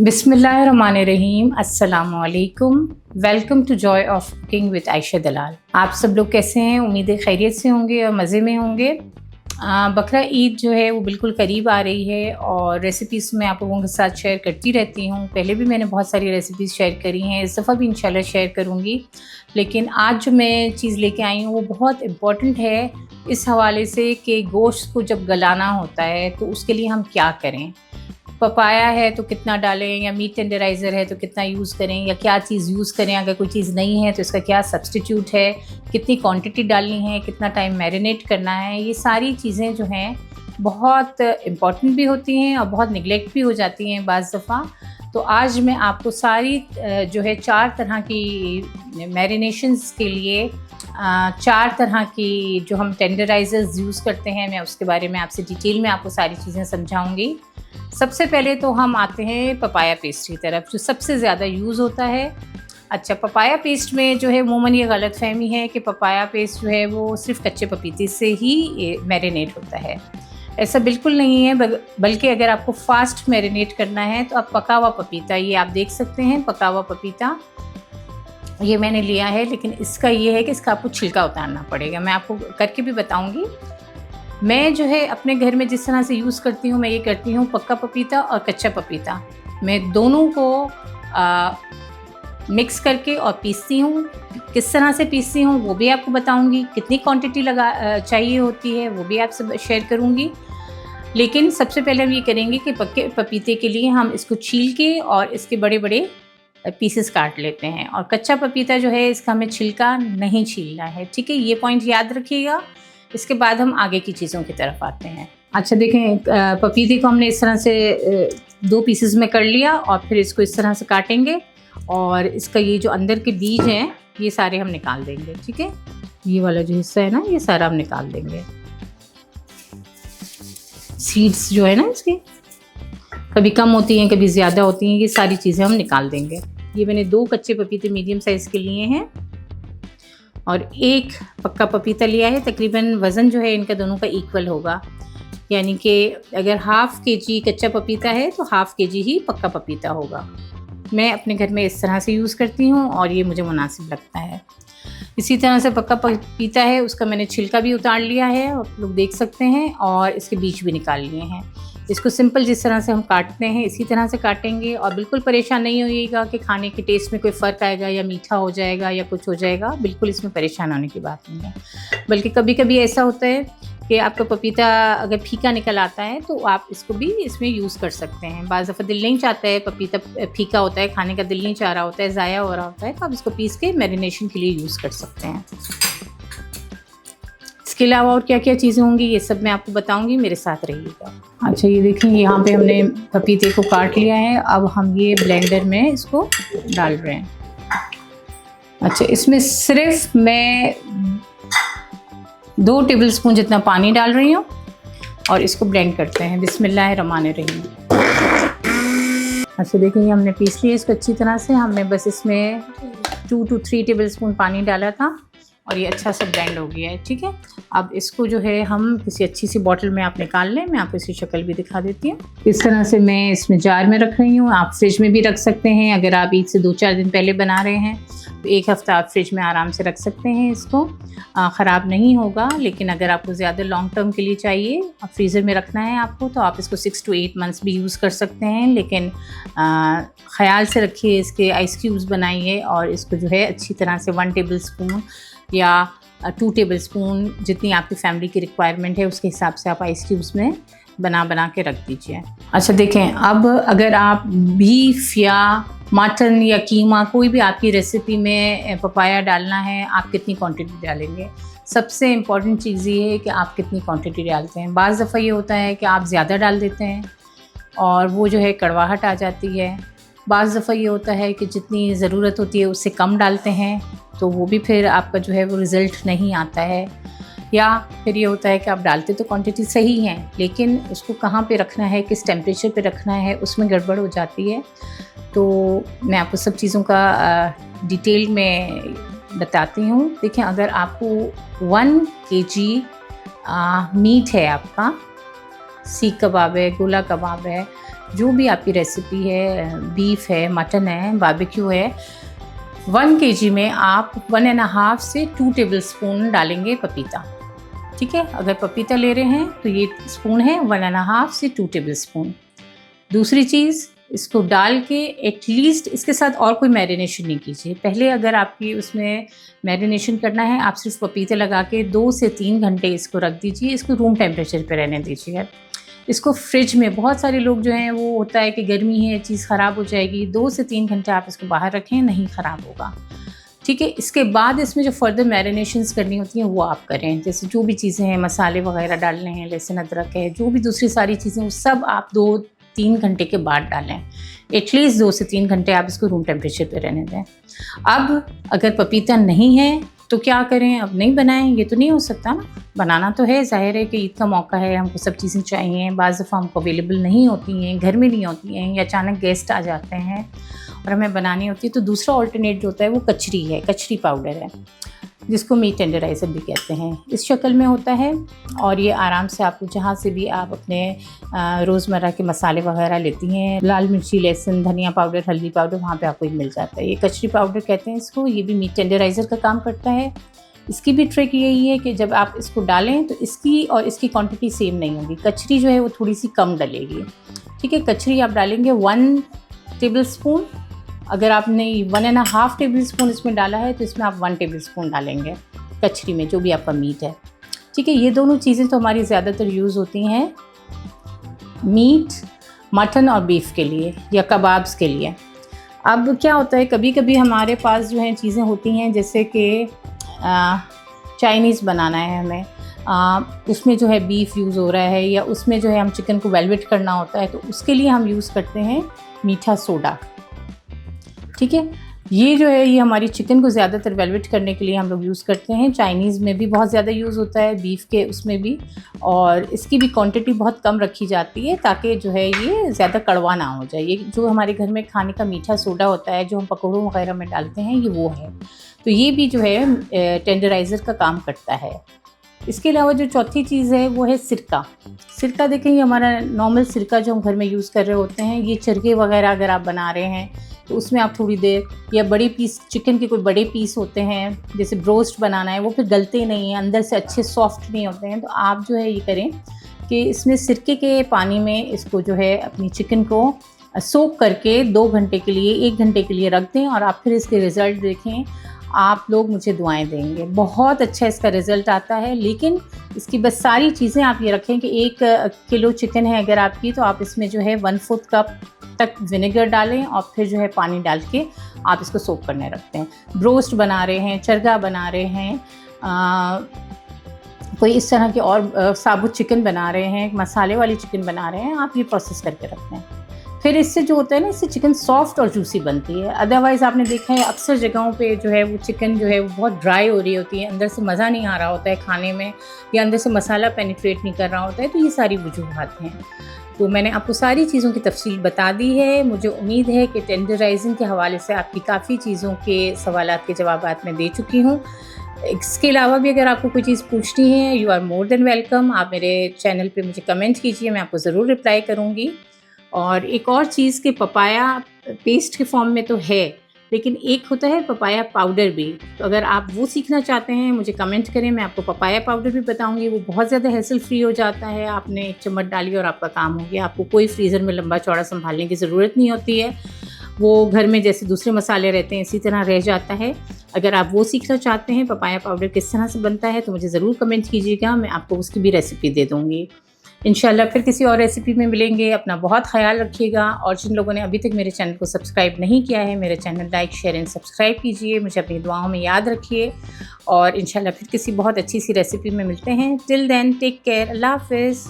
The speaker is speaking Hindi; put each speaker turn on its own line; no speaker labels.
बिस्मिल्लाहिर्रहमानिर्रहीम, अस्सलामुअलैकुम। Welcome to joy of cooking with Ayesha Dalal. आप सब लोग कैसे हैं? उम्मीद है खैरियत से होंगे और मज़े में होंगे। बकरा ईद जो है वो बिल्कुल करीब आ रही है और रेसिपीज़ मैं आप लोगों के साथ शेयर करती रहती हूँ। पहले भी मैंने बहुत सारी रेसिपीज़ शेयर करी हैं, इस दफ़ा भी इंशाल्लाह शेयर करूँगी। लेकिन आज जो मैं चीज़ लेके आई हूँ वो बहुत इम्पॉर्टेंट है इस हवाले से कि गोश्त को जब गलाना होता है तो उसके लिए हम क्या करें। पपाया है तो कितना डालें, या मीट टेंडराइज़र है तो कितना यूज़ करें, या क्या चीज़ यूज़ करें। अगर कोई चीज़ नहीं है तो इसका क्या सब्स्टिट्यूट है, कितनी क्वांटिटी डालनी है, कितना टाइम मैरिनेट करना है। ये सारी चीज़ें जो हैं बहुत इम्पॉर्टेंट भी होती हैं और बहुत निगलेक्ट भी हो जाती हैं बाज़ दफ़ा। तो आज मैं आपको सारी जो है 4 तरह की मैरिनेशंस के लिए 4 तरह की जो हम टेंडराइज़र्स यूज़ करते हैं, मैं उसके बारे में आपसे डिटेल में आपको सारी चीज़ें समझाऊँगी। सबसे पहले तो हम आते हैं पपाया पेस्ट की तरफ, जो सबसे ज़्यादा यूज़ होता है। अच्छा, पपाया पेस्ट में जो है अमूमन ये गलतफ़हमी है कि पपाया पेस्ट जो है वो सिर्फ़ कच्चे पपीते से ही मैरिनेट होता है। ऐसा बिल्कुल नहीं है, बल्कि अगर आपको फ़ास्ट मैरिनेट करना है तो आप पका हुआ पपीता, ये आप देख सकते हैं पका हुआ पपीता ये मैंने लिया है। लेकिन इसका ये है कि इसका आपको छिलका उतारना पड़ेगा, मैं आपको करके भी बताऊँगी। मैं जो है अपने घर में जिस तरह से यूज़ करती हूँ, मैं ये करती हूँ पक्का पपीता और कच्चा पपीता, मैं दोनों को मिक्स करके और पीसती हूँ। किस तरह से पीसती हूँ वो भी आपको बताऊँगी, कितनी क्वांटिटी चाहिए होती है वो भी आपसे शेयर करूँगी। लेकिन सबसे पहले हम ये करेंगे कि पक्के पपीते के लिए हम इसको छील के और इसके बड़े बड़े पीसेस काट लेते हैं। और कच्चा पपीता जो है इसका हमें छिलका नहीं छीलना है, ठीक है? ये पॉइंट याद रखिएगा। इसके बाद हम आगे की चीज़ों की तरफ आते हैं। अच्छा देखें, पपीते को हमने इस तरह से 2 पीसेस में कर लिया और फिर इसको इस तरह से काटेंगे और इसका ये जो अंदर के बीज हैं ये सारे हम निकाल देंगे, ठीक है? ये वाला जो हिस्सा है ना, ये सारा हम निकाल देंगे। सीड्स जो है ना इसकी कभी कम होती हैं, कभी ज़्यादा होती हैं, ये सारी चीज़ें हम निकाल देंगे। ये मैंने 2 कच्चे पपीते मीडियम साइज़ के लिए हैं और 1 पक्का पपीता लिया है। तकरीबन वज़न जो है इनका दोनों का इक्वल होगा, यानी कि अगर हाफ़ केजी कच्चा पपीता है तो हाफ़ केजी ही पक्का पपीता होगा। मैं अपने घर में इस तरह से यूज़ करती हूँ और ये मुझे मुनासिब लगता है। इसी तरह से पक्का पपीता है, उसका मैंने छिलका भी उतार लिया है, आप लोग देख सकते हैं, और इसके बीज भी निकाल लिए हैं। इसको सिंपल जिस तरह से हम काटते हैं इसी तरह से काटेंगे और बिल्कुल परेशान नहीं होइएगा कि खाने के टेस्ट में कोई फ़र्क आएगा या मीठा हो जाएगा या कुछ हो जाएगा। बिल्कुल इसमें परेशान होने की बात नहीं है। बल्कि कभी कभी ऐसा होता है कि आपका पपीता अगर फीका निकल आता है तो आप इसको भी इसमें यूज़ कर सकते हैं। बाज़ दफ़ा दिल नहीं चाहता है, पपीता फीका होता है, खाने का दिल नहीं चाह रहा होता है, ज़ाया हो रहा होता है, तो आप इसको पीस के मैरिनेशन के लिए यूज़ कर सकते हैं। इसके अलावा और क्या क्या चीज़ें होंगी ये सब मैं आपको बताऊंगी, मेरे साथ रहिएगा। अच्छा ये देखें, यहाँ पे हमने पपीते को काट लिया है। अब हम ये ब्लेंडर में इसको डाल रहे हैं। अच्छा, इसमें सिर्फ मैं 2 टेबलस्पून जितना पानी डाल रही हूँ और इसको ब्लेंड करते हैं। बिस्मिल्लाहिर्रहमानिर्रहीम। अच्छा देखिए, हमने पीस लिया इसको अच्छी तरह से। हमने बस इसमें 2 to 3 टेबलस्पून पानी डाला था और ये अच्छा सा ब्लेंड हो गया है, ठीक है? अब इसको जो है हम किसी अच्छी सी बॉटल में आप निकाल लें। मैं आपको इसकी शक्ल भी दिखा देती हूँ। इस तरह से मैं इसमें जार में रख रही हूँ। आप फ्रिज में भी रख सकते हैं। अगर आप ईद से 2-4 दिन पहले बना रहे हैं तो 1 हफ़्ता आप फ्रिज में आराम से रख सकते हैं। इसको ख़राब नहीं होगा। लेकिन अगर आपको ज़्यादा लॉन्ग टर्म के लिए चाहिए और फ्रीज़र में रखना है आपको, तो आप इसको 6 to 8 मंथ्स भी यूज़ कर सकते हैं। लेकिन ख़याल से रखिए, इसके आइस क्यूब्स बनाइए और इसको जो है अच्छी तरह से 1 टेबलस्पून या 2 टेबलस्पून जितनी आपकी फैमिली की रिक्वायरमेंट है उसके हिसाब से आप आइस क्यूब्स में बना के रख दीजिए। अच्छा देखें, अब अगर आप बीफ या मटन या कीमा कोई भी आपकी रेसिपी में पपाया डालना है, आप कितनी क्वांटिटी डालेंगे? सबसे इम्पॉर्टेंट चीज़ ये है कि आप कितनी क्वांटिटी डालते हैं। बाज़ दफ़ा ये होता है कि आप ज़्यादा डाल देते हैं और वो जो है कड़वाहट आ जाती है। बाज़ दफ़ा ये होता है कि जितनी ज़रूरत होती है उससे कम डालते हैं, तो वो भी फिर आपका जो है वो रिज़ल्ट नहीं आता है। या फिर ये होता है कि आप डालते तो क्वांटिटी सही हैं, लेकिन उसको कहाँ पे रखना है, किस टेम्परेचर पे रखना है, उसमें गड़बड़ हो जाती है। तो मैं आपको सब चीज़ों का डिटेल में बताती हूँ। देखें, अगर आपको 1 kg मीट है, आपका सीख कबाब है, गोला कबाब है, जो भी आपकी रेसिपी है, बीफ है, मटन है, बारबेक्यू है, 1 kg में आप 1.5 से 2 टेबलस्पून डालेंगे पपीता। ठीक है, अगर पपीता ले रहे हैं तो ये स्पून है 1.5 से 2 टेबलस्पून। दूसरी चीज़, इसको डाल के एटलीस्ट इसके साथ और कोई मैरिनेशन नहीं कीजिए। पहले अगर आपकी उसमें मैरिनेशन करना है, आप सिर्फ पपीते लगा के 2 से 3 घंटे इसको रख दीजिए। इसको रूम टेम्परेचर पे रहने दीजिए। इसको फ्रिज में, बहुत सारे लोग जो हैं वो होता है कि गर्मी है, चीज़ ख़राब हो जाएगी, 2 से 3 घंटे आप इसको बाहर रखें, नहीं ख़राब होगा। ठीक है, इसके बाद इसमें जो फर्दर मैरिनेशंस करनी होती हैं वो आप करें। जैसे जो भी चीज़ें हैं, मसाले वगैरह डालने हैं, लहसुन अदरक है, जो भी दूसरी सारी चीज़ें, वो सब आप 2-3 घंटे के बाद डालें। एटलीस्ट 2 से 3 घंटे आप इसको रूम टेम्परेचर पे रहने दें। अब अगर पपीता नहीं है तो क्या करें? अब नहीं बनाएं, ये तो नहीं हो सकता ना, बनाना तो है। ज़ाहिर है कि ईद का मौका है, हमको सब चीज़ें चाहिए, बाज़ दफ़ा हमको अवेलेबल नहीं होती हैं, घर में नहीं होती हैं, या अचानक गेस्ट आ जाते हैं और हमें बनानी होती है। तो दूसरा ऑल्टरनेट जो होता है वो कचरी है, कचरी पाउडर है, जिसको मीट टेंडराइज़र भी कहते हैं। इस शक्ल में होता है और ये आराम से आपको जहाँ से भी आप अपने रोज़मर्रा के मसाले वगैरह लेती हैं, लाल मिर्ची, लहसुन, धनिया पाउडर, हल्दी पाउडर, वहाँ पे आपको मिल जाता है। ये कचरी पाउडर कहते हैं इसको। ये भी मीट टेंडराइज़र का काम करता है। इसकी भी ट्रिक यही है कि जब आप इसको डालें तो इसकी और इसकी क्वांटिटी सेम नहीं होगी। कचरी जो है वो थोड़ी सी कम डलेगी। ठीक है, कचरी आप डालेंगे 1 टेबलस्पून। अगर आपने 1.5 टेबलस्पून इसमें डाला है तो इसमें आप 1 टेबलस्पून डालेंगे कचरी में, जो भी आपका मीट है। ठीक है, ये दोनों चीज़ें तो हमारी ज़्यादातर यूज़ होती हैं मीट, मटन और बीफ के लिए या कबाब्स के लिए। अब क्या होता है, कभी कभी हमारे पास जो है चीज़ें होती हैं, जैसे कि चाइनीज़ बनाना है हमें, उसमें जो है बीफ यूज़ हो रहा है, या उसमें जो है हम चिकन को वेलवेट करना होता है, तो उसके लिए हम यूज़ करते हैं मीठा सोडा। ठीक है, ये जो है ये हमारी चिकन को ज़्यादातर वेलवेट करने के लिए हम लोग यूज़ करते हैं। चाइनीज़ में भी बहुत ज़्यादा यूज़ होता है, बीफ के उसमें भी, और इसकी भी क्वांटिटी बहुत कम रखी जाती है ताकि जो है ये ज़्यादा कड़वा ना हो जाए। ये जो हमारे घर में खाने का मीठा सोडा होता है, जो हम पकौड़ों वगैरह में डालते हैं, ये वो है। तो ये भी जो है टेंडराइज़र का काम करता है। इसके अलावा जो चौथी चीज़ है वो है सिरका। सिरका देखें, ये हमारा नॉर्मल सिरका जो हम घर में यूज़ कर रहे होते हैं। ये चरखे वगैरह अगर आप बना रहे हैं तो उसमें आप थोड़ी देर, या बड़े पीस चिकन के कोई बड़े पीस होते हैं, जैसे ब्रोस्ट बनाना है, वो फिर गलते नहीं हैं, अंदर से अच्छे सॉफ्ट नहीं होते हैं, तो आप जो है ये करें कि इसमें सिरके के पानी में इसको जो है अपनी चिकन को सोक करके 2 घंटे के लिए, 1 घंटे के लिए रख दें, और आप फिर इसके रिज़ल्ट देखें। आप लोग मुझे दुआएं देंगे, बहुत अच्छा इसका रिज़ल्ट आता है। लेकिन इसकी बस सारी चीज़ें आप ये रखें कि 1 किलो चिकन है अगर आपकी, तो आप इसमें जो है 1/4 कप तक विनेगर डालें और फिर जो है पानी डाल के आप इसको सोक करने रखते हैं। ब्रोस्ट बना रहे हैं, चरगा बना रहे हैं, कोई इस तरह के और साबुत चिकन बना रहे हैं, मसाले वाली चिकन बना रहे हैं, आप ये प्रोसेस करके रखते हैं। फिर इससे जो होता है ना, इससे चिकन सॉफ्ट और जूसी बनती है। अदरवाइज़ आपने देखा है अक्सर जगहों पे जो है वो चिकन जो है वो बहुत ड्राई हो रही होती है, अंदर से मज़ा नहीं आ रहा होता है खाने में, या अंदर से मसाला पेनिट्रेट नहीं कर रहा होता है। तो ये सारी वजूहात हैं। तो मैंने आपको सारी चीज़ों की तफसील बता दी है। मुझे उम्मीद है कि टेंडराइजिंग के हवाले से आपकी काफ़ी चीज़ों के सवालात के जवाबात मैं दे चुकी हूँ। इसके अलावा भी अगर आपको कोई चीज़ पूछनी है, you are more than welcome. आप मेरे चैनल पे मुझे कमेंट कीजिए, मैं आपको ज़रूर रिप्लाई करूँगी। और एक और चीज़ कि पपाया पेस्ट के फॉर्म में तो है, लेकिन एक होता है पपाया पाउडर भी। तो अगर आप वो सीखना चाहते हैं, मुझे कमेंट करें, मैं आपको पपाया पाउडर भी बताऊंगी। वो बहुत ज़्यादा हैसल फ्री हो जाता है। आपने 1 चम्मच डाली और आपका काम हो गया। आपको कोई फ्रीज़र में लंबा चौड़ा संभालने की ज़रूरत नहीं होती है। वो घर में जैसे दूसरे मसाले रहते हैं इसी तरह रह जाता है। अगर आप वो सीखना चाहते हैं पपाया पाउडर किस तरह से बनता है, तो मुझे ज़रूर कमेंट कीजिएगा, मैं आपको उसकी भी रेसिपी दे दूँगी। इंशाल्लाह फिर किसी और रेसिपी में मिलेंगे। अपना बहुत ख्याल रखिएगा, और जिन लोगों ने अभी तक मेरे चैनल को सब्सक्राइब नहीं किया है, मेरे channel like, share and subscribe कीजिए। मुझे अपनी दुआओं में याद रखिए, और इंशाल्लाह फिर किसी बहुत अच्छी सी रेसिपी में मिलते हैं। टिल देन टेक केयर, अल्लाह हाफ़िज़।